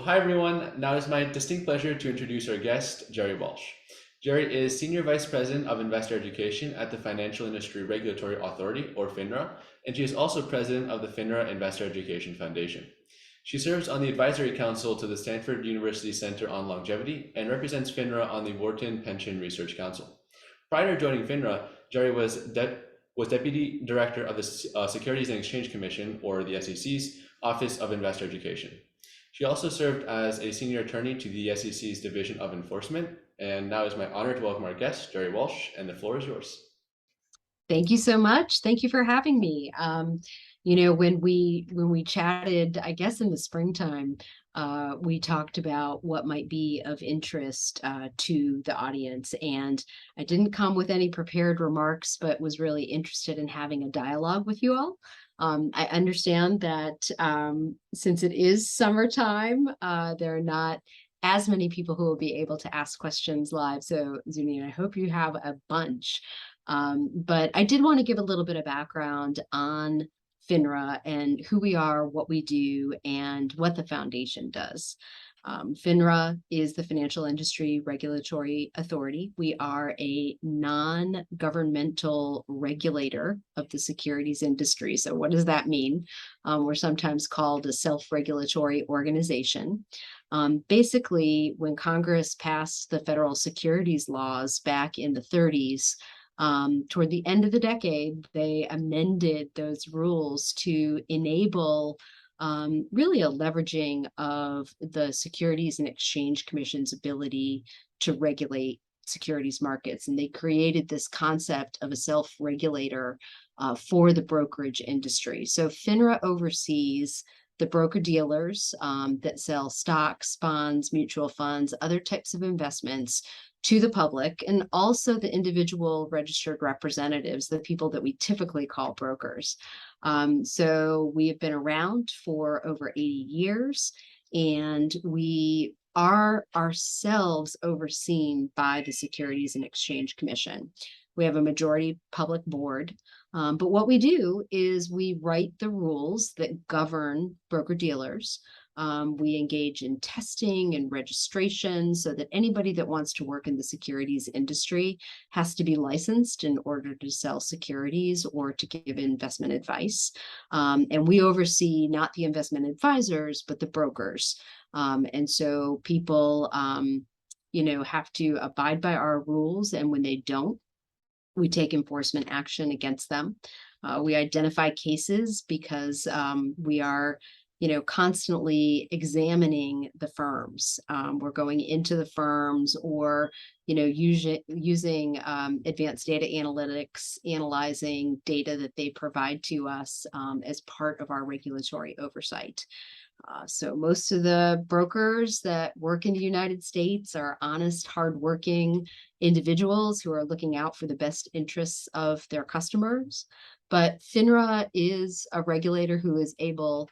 Hi everyone, now it's my distinct pleasure to introduce our guest, Gerri Walsh. Gerri is Senior Vice President of Investor Education at the Financial Industry Regulatory Authority, or Finra, and she is also President of the Finra Investor Education Foundation. She serves on the Advisory Council to the Stanford University Center on Longevity and represents Finra on the Wharton Pension Research Council. Prior to joining Finra, Gerri was Deputy Director of the Securities and Exchange Commission, or the SEC's, Office of Investor Education. She also served as a senior attorney to the SEC's Division of Enforcement. And now it's my honor to welcome our guest, Gerri Walsh, and the floor is yours. Thank you so much. Thank you for having me. When we chatted, I guess in the springtime, we talked about what might be of interest to the audience, and I didn't come with any prepared remarks, but was really interested in having a dialogue with you all. I understand that since it is summertime, there are not as many people who will be able to ask questions live. So, Zuni, I hope you have a bunch. But I did want to give a little bit of background on FINRA and who we are, what we do, and what the foundation does. FINRA is the Financial Industry Regulatory Authority. We are a non-governmental regulator of the securities industry. So what does that mean? We're sometimes called a self-regulatory organization. Basically, when Congress passed the federal securities laws back in the 30s, toward the end of the decade, they amended those rules to enable really a leveraging of the Securities and Exchange Commission's ability to regulate securities markets. And they created this concept of a self-regulator for the brokerage industry. So FINRA oversees the broker-dealers that sell stocks, bonds, mutual funds, other types of investments to the public, and also the individual registered representatives, the people that we typically call brokers. So we have been around for over 80 years, and we are ourselves overseen by the Securities and Exchange Commission. We have a majority public board, but what we do is we write the rules that govern broker-dealers. We engage in testing and registration so that anybody that wants to work in the securities industry has to be licensed in order to sell securities or to give investment advice. And we oversee not the investment advisors, but the brokers. And so people, have to abide by our rules. And when they don't, we take enforcement action against them. We identify cases because we are constantly examining the firms. We're going into the firms or, using advanced data analytics, analyzing data that they provide to us as part of our regulatory oversight. So most of the brokers that work in the United States are honest, hardworking individuals who are looking out for the best interests of their customers. But FINRA is a regulator who is able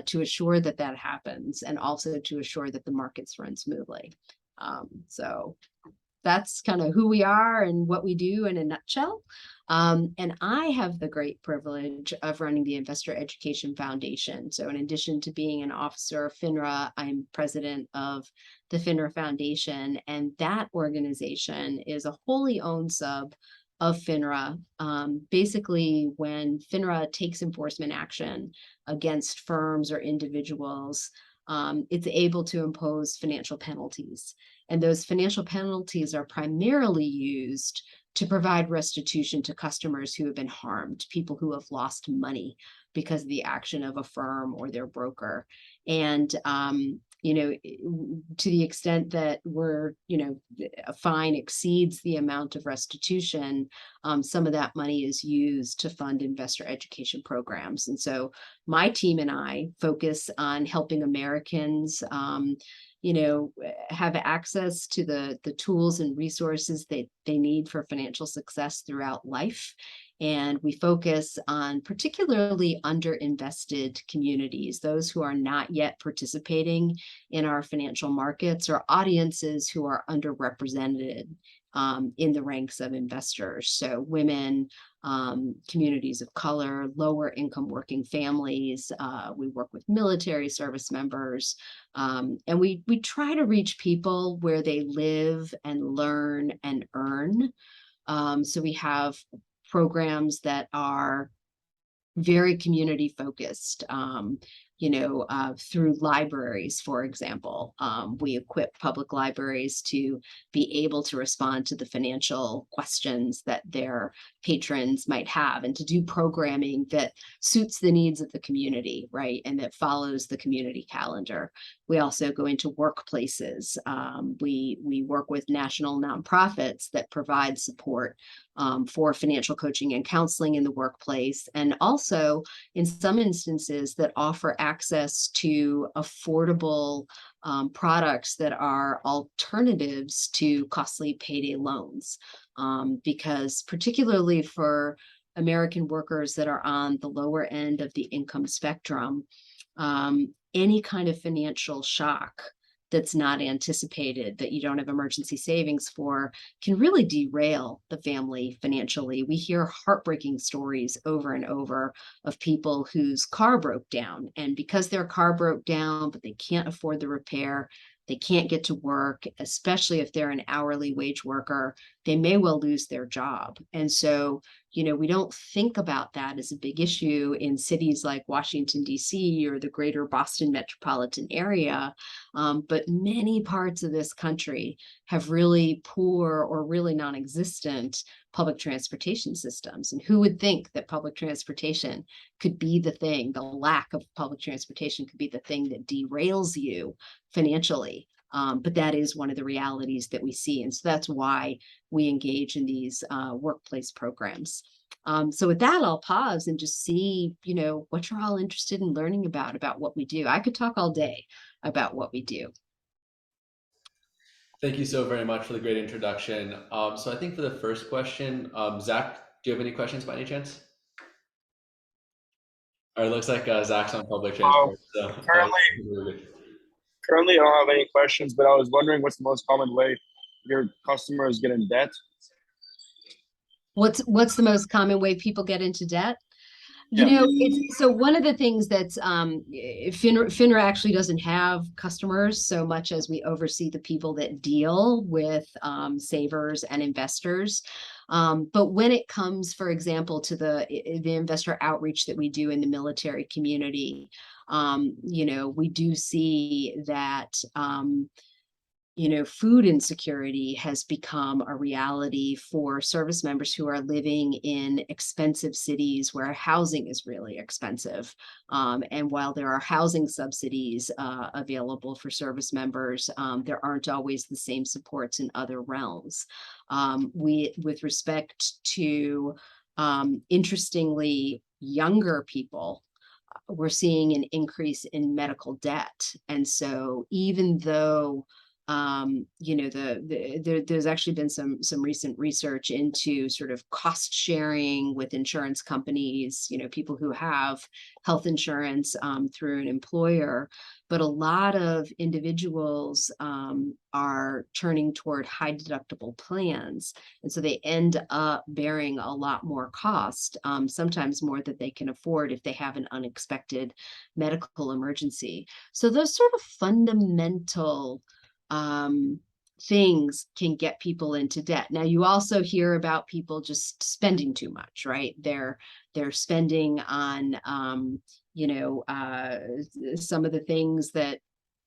to assure that that happens and also to assure that the markets run smoothly. So that's kind of who we are and what we do in a nutshell. And I have the great privilege of running the Investor Education Foundation. So in addition to being an officer of FINRA, I'm president of the FINRA Foundation, and that organization is a wholly owned sub of FINRA. Basically, when FINRA takes enforcement action against firms or individuals, it's able to impose financial penalties. And those financial penalties are primarily used to provide restitution to customers who have been harmed, people who have lost money because of the action of a firm or their broker. And to the extent that a fine exceeds the amount of restitution, some of that money is used to fund investor education programs. And so my team and I focus on helping Americans have access to the tools and resources that they need for financial success throughout life. And we focus on particularly underinvested communities, those who are not yet participating in our financial markets, or audiences who are underrepresented in the ranks of investors. So women, communities of color, lower income working families. We work with military service members, and we try to reach people where they live and learn and earn. So we have programs that are very community focused. Through libraries, for example, we equip public libraries to be able to respond to the financial questions that their patrons might have, and to do programming that suits the needs of the community, right? And that follows the community calendar. We also go into workplaces. We work with national nonprofits that provide support for financial coaching and counseling in the workplace, and also in some instances that offer access to affordable products that are alternatives to costly payday loans. Because particularly for American workers that are on the lower end of the income spectrum, any kind of financial shock that's not anticipated, that you don't have emergency savings for, can really derail the family financially. We hear heartbreaking stories over and over of people whose car broke down, and because their car broke down, but they can't afford the repair, they can't get to work, especially if they're an hourly wage worker, they may well lose their job. And so, we don't think about that as a big issue in cities like Washington, D.C., or the greater Boston metropolitan area. But many parts of this country have really poor or really non-existent public transportation systems. And who would think that public transportation could be the thing, the lack of public transportation could be the thing that derails you financially? But that is one of the realities that we see. And so that's why we engage in these workplace programs. So with that, I'll pause and just see, what you're all interested in learning about what we do. I could talk all day about what we do. Thank you so very much for the great introduction. So I think for the first question, Zach, do you have any questions by any chance? Or it looks like Zach's on public Um, transport. So currently, currently, I don't have any questions, but I was wondering what's the most common way your customers get in debt? What's the most common way people get into debt? Yeah. It's so one of the things that's FINRA actually doesn't have customers so much as we oversee the people that deal with savers and investors. But when it comes, for example, to the investor outreach that we do in the military community, we do see that food insecurity has become a reality for service members who are living in expensive cities where housing is really expensive. And while there are housing subsidies available for service members, there aren't always the same supports in other realms. With respect to, interestingly, younger people, we're seeing an increase in medical debt. And so even though there's actually been some recent research into sort of cost sharing with insurance companies, people who have health insurance through an employer, but a lot of individuals are turning toward high deductible plans, and so they end up bearing a lot more cost, sometimes more than they can afford if they have an unexpected medical emergency. So those sort of fundamental things can get people into debt. Now, you also hear about people just spending too much, right? They're spending on, some of the things that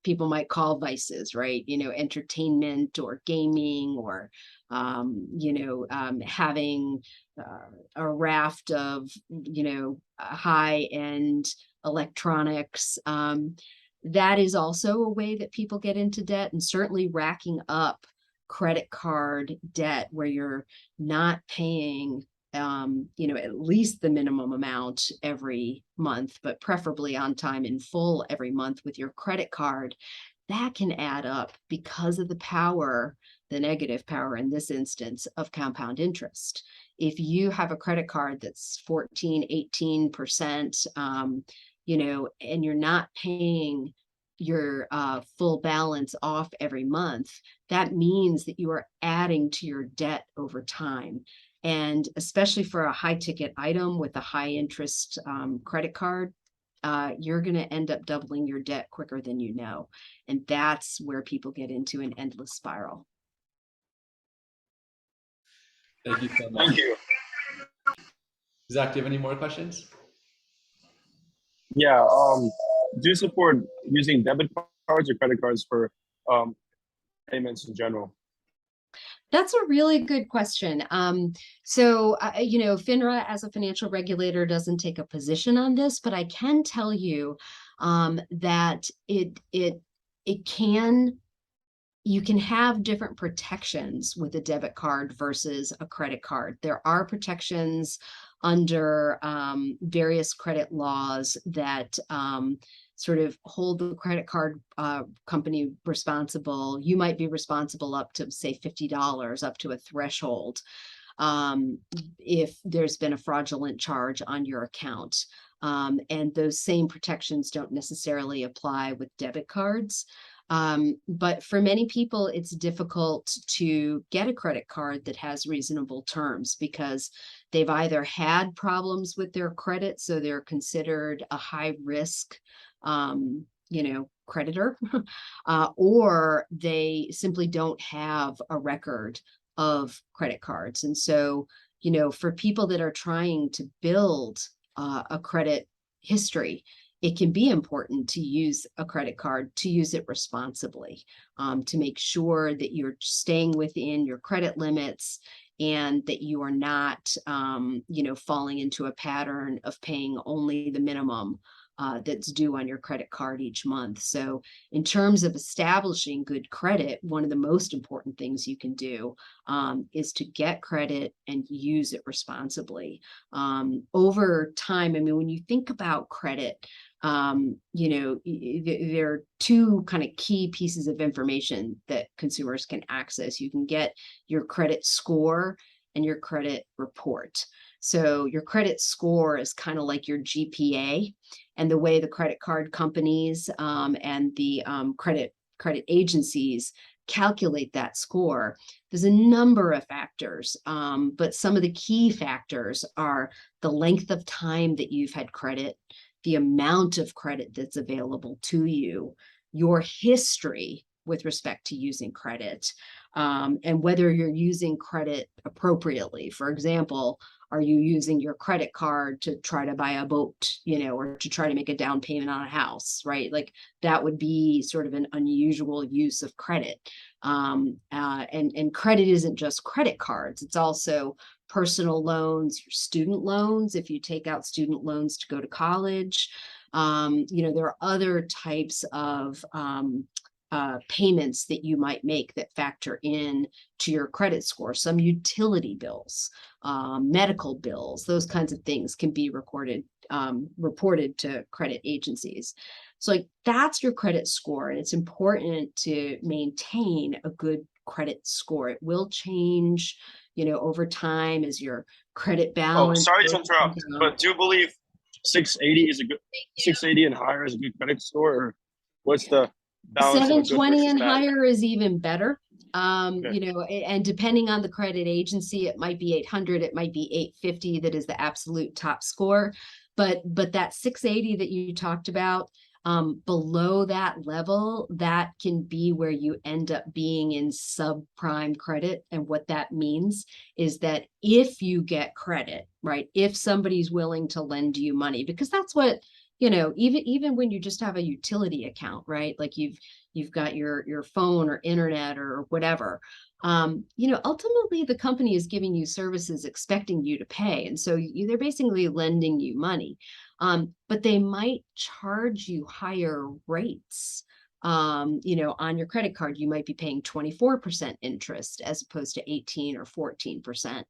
people might call vices, right? Entertainment or gaming, or, having a raft of, high-end electronics. That is also a way that people get into debt, and certainly racking up credit card debt where you're not paying, at least the minimum amount every month, but preferably on time in full every month with your credit card. That can add up because of the negative power in this instance of compound interest. If you have a credit card that's 14, 18%, and you're not paying full balance off every month, that means that you are adding to your debt over time. And especially for a high ticket item with a high interest credit card, you're going to end up doubling your debt quicker than you know. And that's where people get into an endless spiral. Thank you so much. Thank you. Zach, do you have any more questions? Yeah. Do you support using debit cards or credit cards for payments in general? That's a really good question. So, FINRA as a financial regulator doesn't take a position on this, but I can tell you that you can have different protections with a debit card versus a credit card. There are protections under various credit laws that sort of hold the credit card company responsible. You might be responsible up to, say, $50, up to a threshold, if there's been a fraudulent charge on your account. And those same protections don't necessarily apply with debit cards. But for many people, it's difficult to get a credit card that has reasonable terms because they've either had problems with their credit, so they're considered a high risk, creditor, or they simply don't have a record of credit cards. And so, for people that are trying to build a credit history, it can be important to use a credit card, to use it responsibly, to make sure that you're staying within your credit limits and that you are not, falling into a pattern of paying only the minimum that's due on your credit card each month. So in terms of establishing good credit, one of the most important things you can do is to get credit and use it responsibly. Over time, I mean, when you think about credit, there are two kind of key pieces of information that consumers can access. You can get your credit score and your credit report. So your credit score is kind of like your GPA, and the way the credit card companies and the credit agencies calculate that score. There's a number of factors, but some of the key factors are the length of time that you've had credit, the amount of credit that's available to you, your history with respect to using credit, and whether you're using credit appropriately. For example, are you using your credit card to try to buy a boat, or to try to make a down payment on a house, right? Like that would be sort of an unusual use of credit. And credit isn't just credit cards. It's also personal loans, your student loans, if you take out student loans to go to college. There are other types of payments that you might make that factor in to your credit score. Some utility bills, medical bills, those kinds of things can be reported to credit agencies. So like that's your credit score, and it's important to maintain a good credit score. It will change, over time as your credit balance. Oh, sorry to interrupt, but do you believe 680 is a good 680 and higher is a good credit score, or what's the balance? 720 and higher is even better. Okay. And depending on the credit agency, it might be 800, it might be 850 that is the absolute top score. But that 680 that you talked about, below that level, that can be where you end up being in subprime credit. And what that means is that if you get credit, right, if somebody's willing to lend you money, because that's what, even when you just have a utility account, right? Like you've got your phone or internet or whatever, ultimately the company is giving you services expecting you to pay. And so they're basically lending you money. But they might charge you higher rates. On your credit card, you might be paying 24% interest as opposed to 18 or 14%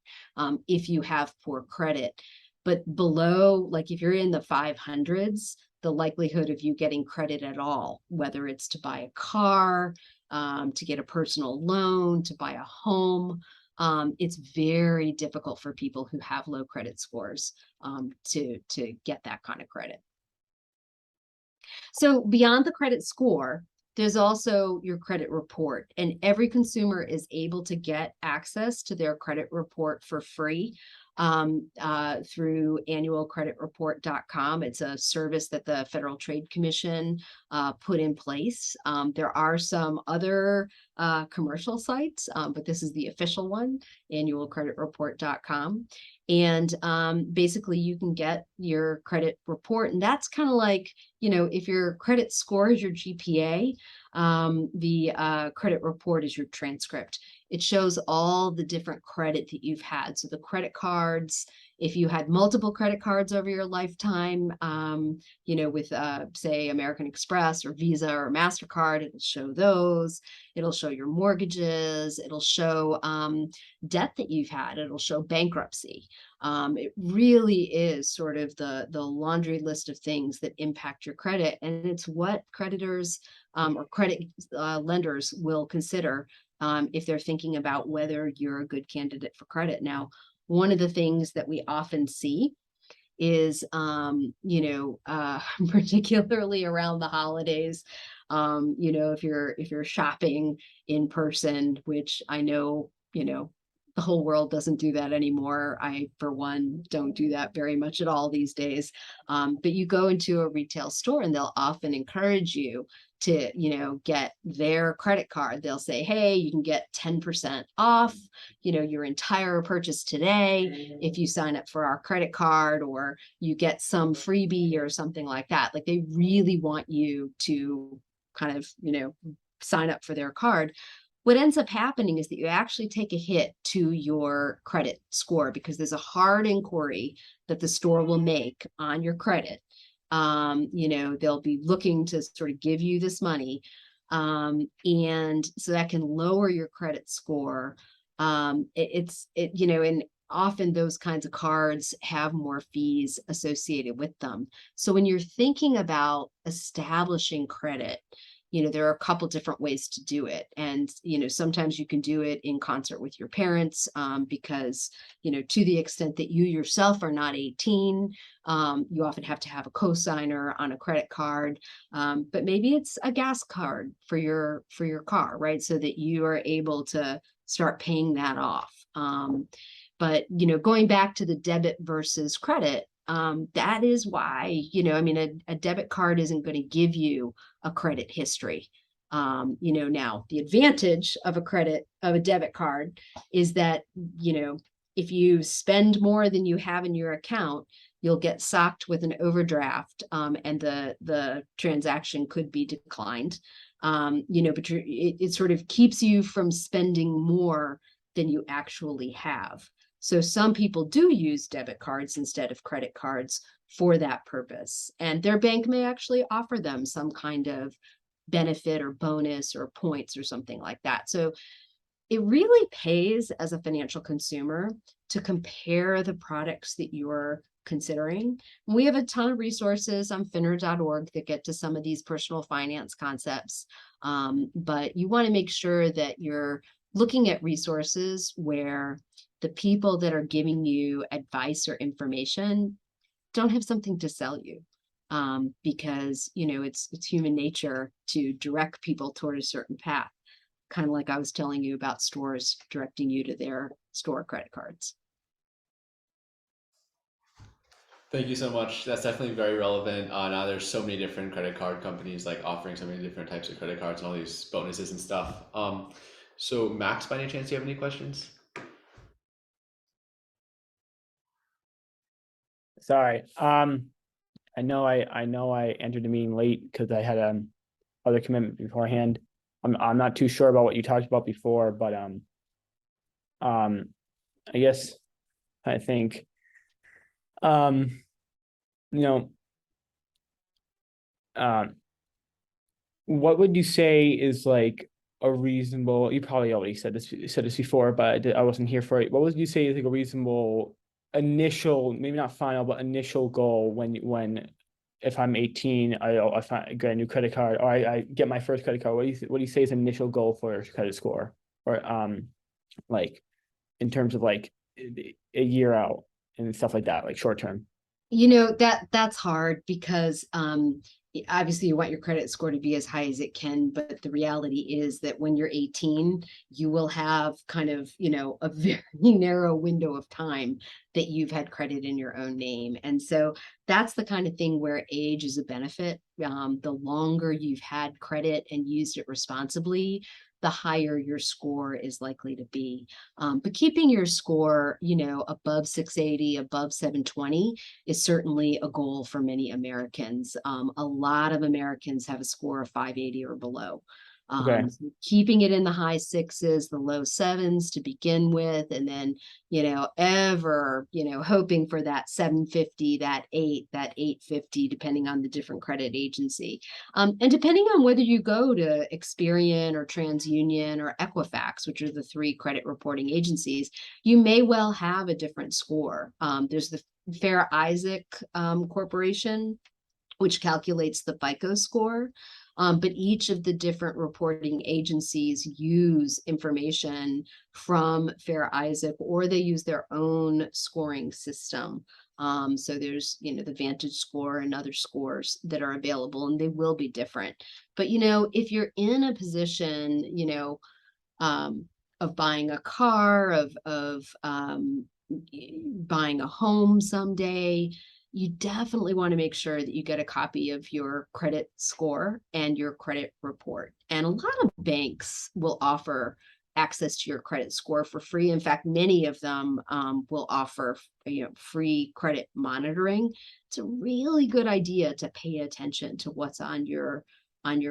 if you have poor credit. But below, like if you're in the 500s, the likelihood of you getting credit at all, whether it's to buy a car, to get a personal loan, to buy a home, it's very difficult for people who have low credit scores to get that kind of credit. So beyond the credit score, there's also your credit report, and every consumer is able to get access to their credit report for free through annualcreditreport.com. It's a service that the Federal Trade Commission put in place. There are some other commercial sites, but this is the official one, annualcreditreport.com. And basically you can get your credit report, and that's kind of like, you know, if your credit score is your GPA, the credit report is your transcript. It shows all the different credit that you've had. So the credit cards, if you had multiple credit cards over your lifetime, you know, with say American Express or Visa or MasterCard, it'll show those. It'll show your mortgages. It'll show debt that you've had. It'll show bankruptcy. It really is sort of the laundry list of things that impact your credit, and it's what creditors or credit lenders will consider if they're thinking about whether you're a good candidate for credit. Now, one of the things that we often see is, you know, particularly around the holidays, you know, if you're shopping in person, which I know, you know, the whole world doesn't do that anymore. I, for one, don't do that very much at all these days. But you go into a retail store and they'll often encourage you to, you know, get their credit card. They'll say, hey, you can get 10% off, you know, your entire purchase today if you sign up for our credit card, or you get some freebie or something like that. Like, they really want you to kind of, you know, sign up for their card. What ends up happening is that you actually take a hit to your credit score, because there's a hard inquiry that the store will make on your credit. You know, they'll be looking to sort of give you this money. And so that can lower your credit score. You know, and often those kinds of cards have more fees associated with them. So when you're thinking about establishing credit, you know, there are a couple different ways to do it. And, you know, sometimes you can do it in concert with your parents, because, you know, to the extent that you yourself are not 18, you often have to have a co-signer on a credit card. But maybe it's a gas card for your car, right? So that you are able to start paying that off. But, you know, going back to the debit versus credit, that is why, you know, I mean, a debit card isn't going to give you a credit history. You know, now the advantage of a debit card is that, you know, if you spend more than you have in your account, you'll get socked with an overdraft, and the transaction could be declined. You know, but it sort of keeps you from spending more than you actually have. So some people do use debit cards instead of credit cards for that purpose, and their bank may actually offer them some kind of benefit or bonus or points or something like that. So it really pays as a financial consumer to compare the products that you're considering. We have a ton of resources on finra.org that get to some of these personal finance concepts, but you want to make sure that you're looking at resources where the people that are giving you advice or information don't have something to sell you, because, you know, it's human nature to direct people toward a certain path, kind of like I was telling you about stores directing you to their store credit cards. Thank you so much. That's definitely very relevant. Now there's so many different credit card companies like offering so many different types of credit cards and all these bonuses and stuff. So Max, by any chance, do you have any questions? Sorry. I know I entered the meeting late because I had other commitment beforehand. I'm not too sure about what you talked about before, but I guess I think you know, what would you say is like a reasonable, you probably already said this before, but I wasn't here for it. What would you say is like a reasonable initial, maybe not final, but initial goal when if I'm 18, I get a new credit card, or I get my first credit card? What do you say is initial goal for a credit score, or like in terms of like a year out and stuff like that, like short term? You know, that's hard because obviously you want your credit score to be as high as it can, but the reality is that when you're 18, you will have kind of, a very narrow window of time that you've had credit in your own name. And so that's the kind of thing where age is a benefit. The longer you've had credit and used it responsibly, the higher your score is likely to be. But keeping your score, above 680, above 720 is certainly a goal for many Americans. A lot of Americans have a score of 580 or below. Okay. So keeping it in the high sixes, the low sevens to begin with, and then, hoping for that 750, that 850, depending on the different credit agency. And depending on whether you go to Experian or TransUnion or Equifax, which are the 3 credit reporting agencies, you may well have a different score. There's the Fair Isaac Corporation, which calculates the FICO score. But each of the different reporting agencies use information from Fair Isaac, or they use their own scoring system. So there's, the Vantage score and other scores that are available, and they will be different. But, if you're in a position, of buying a car, of buying a home someday, you definitely want to make sure that you get a copy of your credit score and your credit report. And a lot of banks will offer access to your credit score for free. In fact, many of them will offer, free credit monitoring. It's a really good idea to pay attention to what's on your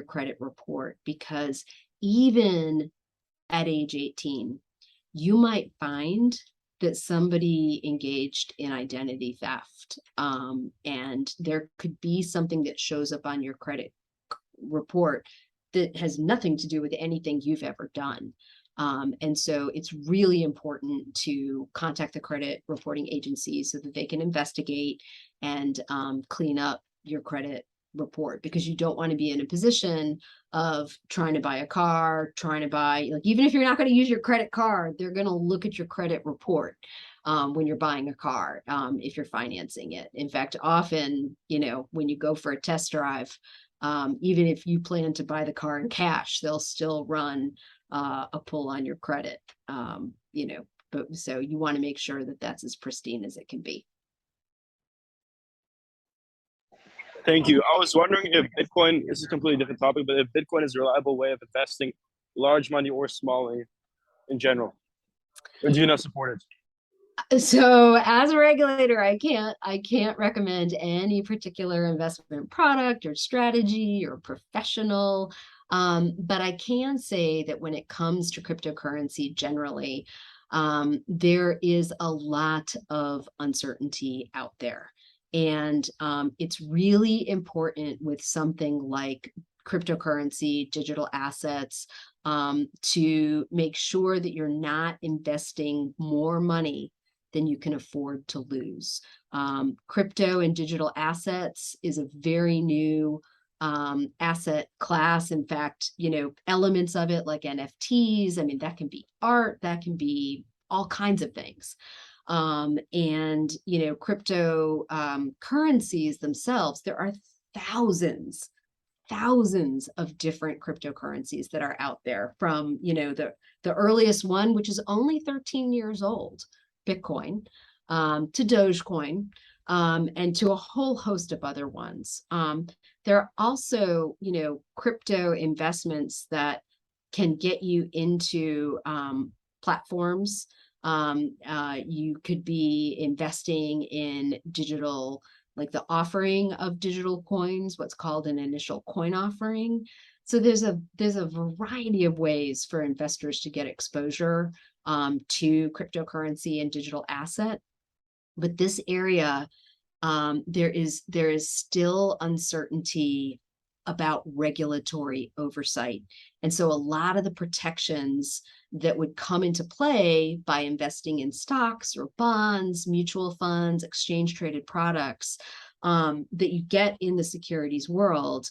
credit report, because even at age 18, you might find that somebody engaged in identity theft. And there could be something that shows up on your credit report that has nothing to do with anything you've ever done. And so it's really important to contact the credit reporting agency so that they can investigate and clean up your credit report, because you don't want to be in a position of trying to buy a car, even if you're not going to use your credit card, they're going to look at your credit report when you're buying a car, if you're financing it. In fact, often, when you go for a test drive, even if you plan to buy the car in cash, they'll still run a pull on your credit, but so you want to make sure that that's as pristine as it can be. Thank you. I was wondering if Bitcoin, this is a completely different topic, but if Bitcoin is a reliable way of investing large money or small money in general, or do you not support it? So as a regulator, I can't recommend any particular investment product or strategy or professional. But I can say that when it comes to cryptocurrency generally, there is a lot of uncertainty out there. And it's really important with something like cryptocurrency, digital assets, to make sure that you're not investing more money than you can afford to lose. Crypto and digital assets is a very new asset class. In fact, elements of it like NFTs, that can be art, that can be all kinds of things. And crypto currencies themselves, there are thousands of different cryptocurrencies that are out there, from the earliest one, which is only 13 years old, Bitcoin, to Dogecoin, and to a whole host of other ones. There are also crypto investments that can get you into platforms. You could be investing in digital, like the offering of digital coins, what's called an initial coin offering. So there's a variety of ways for investors to get exposure to cryptocurrency and digital asset. But this area, there is still uncertainty about regulatory oversight. And so a lot of the protections that would come into play by investing in stocks or bonds, mutual funds, exchange traded products that you get in the securities world,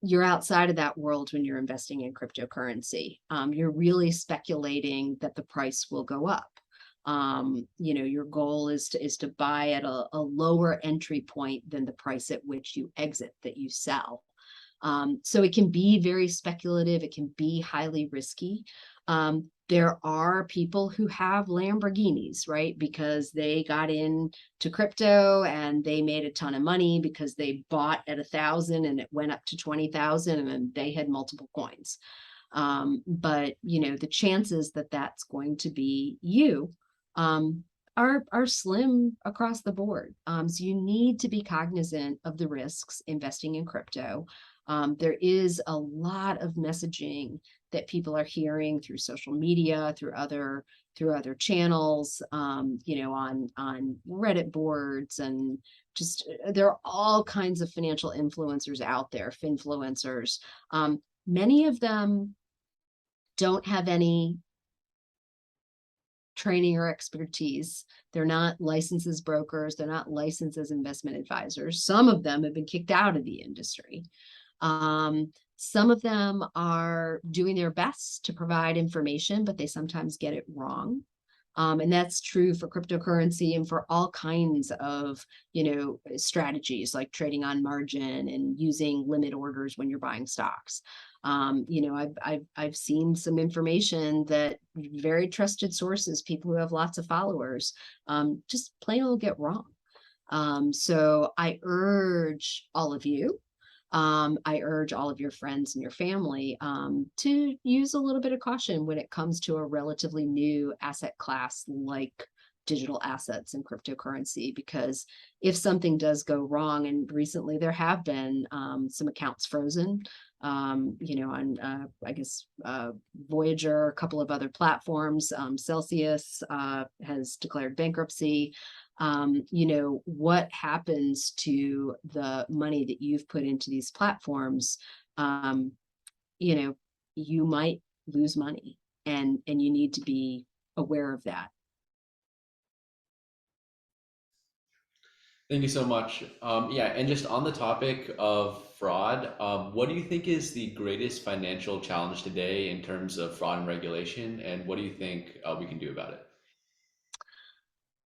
you're outside of that world when you're investing in cryptocurrency. You're really speculating that the price will go up. Your goal is to buy at a lower entry point than the price at which you exit, that you sell. So it can be very speculative. It can be highly risky. There are people who have Lamborghinis, right? Because they got into crypto and they made a ton of money because they bought at 1,000 and it went up to 20,000 and then they had multiple coins. But the chances that that's going to be you are slim across the board. So you need to be cognizant of the risks investing in crypto. There is a lot of messaging that people are hearing through social media, through other channels, on Reddit boards, and just there are all kinds of financial influencers out there, finfluencers. Many of them don't have any training or expertise. They're not licensed as brokers. They're not licensed as investment advisors. Some of them have been kicked out of the industry. Some of them are doing their best to provide information, but they sometimes get it wrong. And that's true for cryptocurrency and for all kinds of, strategies like trading on margin and using limit orders when you're buying stocks. I've seen some information that very trusted sources, people who have lots of followers, just plain old get wrong. So I urge all of you, I urge all of your friends and your family to use a little bit of caution when it comes to a relatively new asset class like digital assets and cryptocurrency, because if something does go wrong, and recently there have been some accounts frozen, on I guess Voyager, a couple of other platforms, Celsius has declared bankruptcy. What happens to the money that you've put into these platforms? You might lose money, and you need to be aware of that. Thank you so much. Yeah, and just on the topic of fraud, what do you think is the greatest financial challenge today in terms of fraud and regulation, and what do you think we can do about it?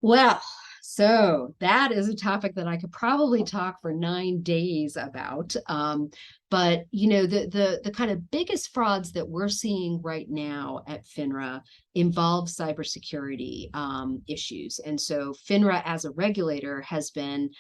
Well, so that is a topic that I could probably talk for 9 days about. But the kind of biggest frauds that we're seeing right now at Finra involve cybersecurity issues. And so Finra, as a regulator, has been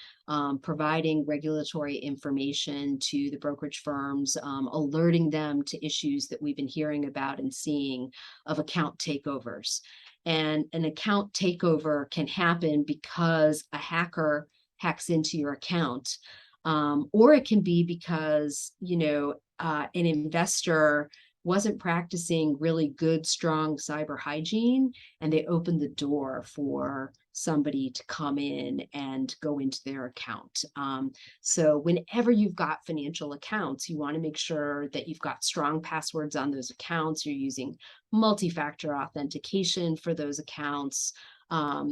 providing regulatory information to the brokerage firms, alerting them to issues that we've been hearing about and seeing of account takeovers. And an account takeover can happen because a hacker hacks into your account, or it can be because an investor wasn't practicing really good, strong cyber hygiene, and they opened the door for somebody to come in and go into their account. So whenever you've got financial accounts, you want to make sure that you've got strong passwords on those accounts. You're using multi-factor authentication for those accounts.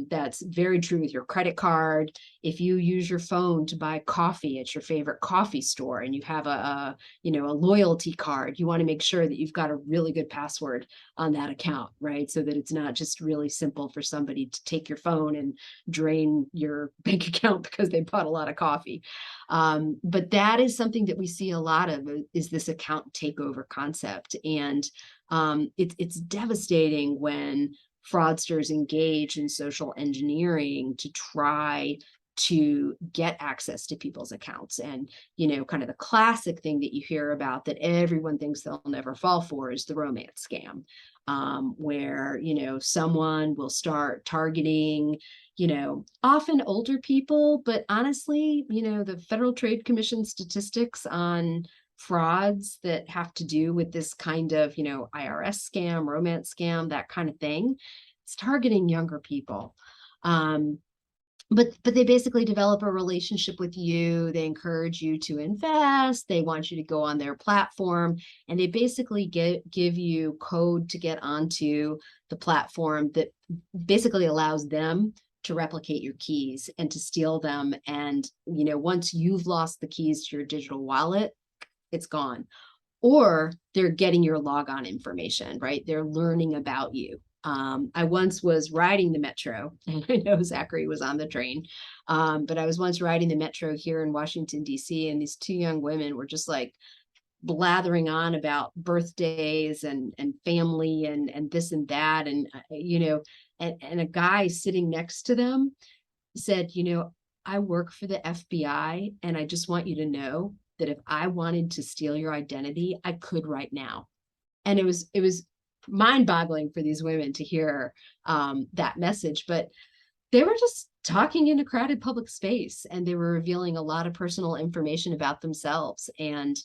That's very true with your credit card. If you use your phone to buy coffee at your favorite coffee store and you have a loyalty card, you want to make sure that you've got a really good password on that account, right? So that it's not just really simple for somebody to take your phone and drain your bank account because they bought a lot of coffee. But that is something that we see a lot of, is this account takeover concept. And it's devastating when fraudsters engage in social engineering to try to get access to people's accounts. And, kind of the classic thing that you hear about that everyone thinks they'll never fall for is the romance scam, where, someone will start targeting, often older people, but honestly, the Federal Trade Commission statistics on frauds that have to do with this kind of, IRS scam, romance scam, that kind of thing, it's targeting younger people. But they basically develop a relationship with you. They encourage you to invest. They want you to go on their platform, and they basically give you code to get onto the platform that basically allows them to replicate your keys and to steal them. And, once you've lost the keys to your digital wallet, it's gone. Or they're getting your logon information, right? They're learning about you. I once was riding the metro, and I know Zachary was on the train, but I was once riding the metro here in Washington, D.C., and these two young women were just like blathering on about birthdays and family and this and that. And, and a guy sitting next to them said, I work for the FBI, and I just want you to know that if I wanted to steal your identity, I could right now. And it was mind-boggling for these women to hear that message, but they were just talking in a crowded public space, and they were revealing a lot of personal information about themselves. And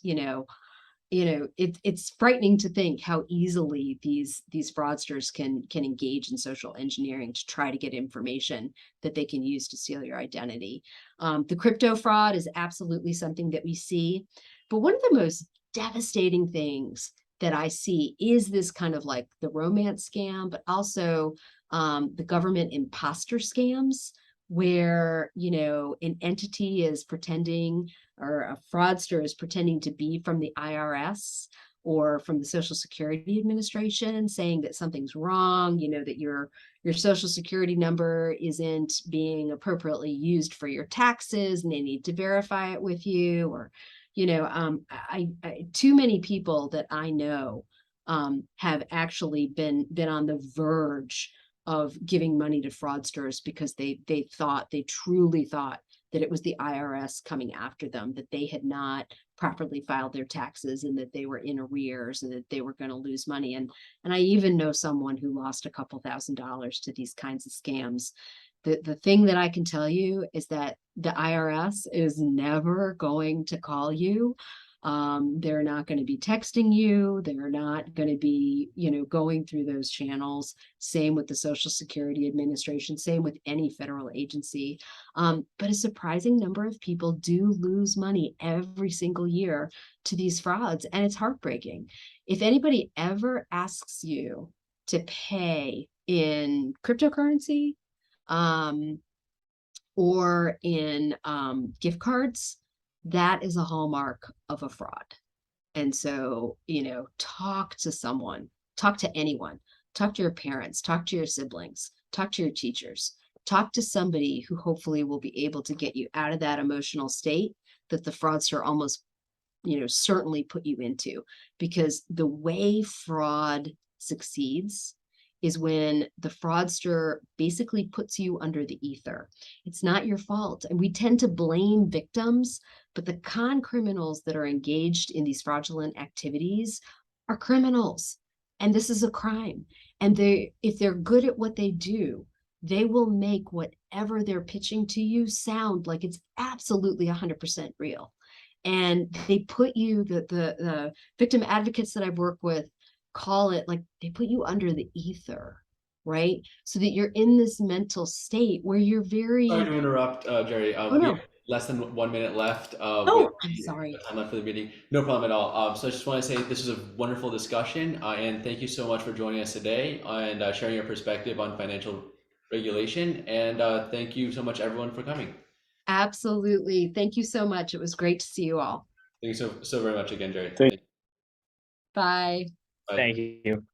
it's frightening to think how easily these fraudsters can engage in social engineering to try to get information that they can use to steal your identity. The crypto fraud is absolutely something that we see, but one of the most devastating things that I see is this kind of like the romance scam, but also the government imposter scams, where an entity is pretending, or a fraudster is pretending to be from the IRS or from the Social Security Administration, saying that something's wrong, that your Social Security number isn't being appropriately used for your taxes and they need to verify it with you. Or I too many people that I know have actually been on the verge of giving money to fraudsters because they truly thought that it was the IRS coming after them, that they had not properly filed their taxes and that they were in arrears and that they were going to lose money. And I even know someone who lost a couple $1,000s to these kinds of scams. The thing that I can tell you is that the IRS is never going to call you. They're not going to be texting you. They're not going to be, going through those channels. Same with the Social Security Administration, same with any federal agency. But a surprising number of people do lose money every single year to these frauds, and it's heartbreaking. If anybody ever asks you to pay in cryptocurrency, or in gift cards, that is a hallmark of a fraud. And so, talk to someone, talk to anyone, talk to your parents, talk to your siblings, talk to your teachers, talk to somebody who hopefully will be able to get you out of that emotional state that the fraudster almost, certainly put you into. Because the way fraud succeeds is when the fraudster basically puts you under the ether. It's not your fault. And we tend to blame victims, but the con criminals that are engaged in these fraudulent activities are criminals. And this is a crime. And if they're good at what they do, they will make whatever they're pitching to you sound like it's absolutely 100% real. And they put you, the victim advocates that I've worked with, call it like they put you under the ether, right? So that you're in this mental state where you're very. Sorry to interrupt, Gerri. Oh, We no. have less than 1 minute left. With I'm sorry. the time left for the meeting. No problem at all. So I just want to say this was a wonderful discussion, and thank you so much for joining us today and sharing your perspective on financial regulation. And thank you so much, everyone, for coming. Absolutely. Thank you so much. It was great to see you all. Thank you so very much again, Gerri. Thank Bye. Bye. Thank you.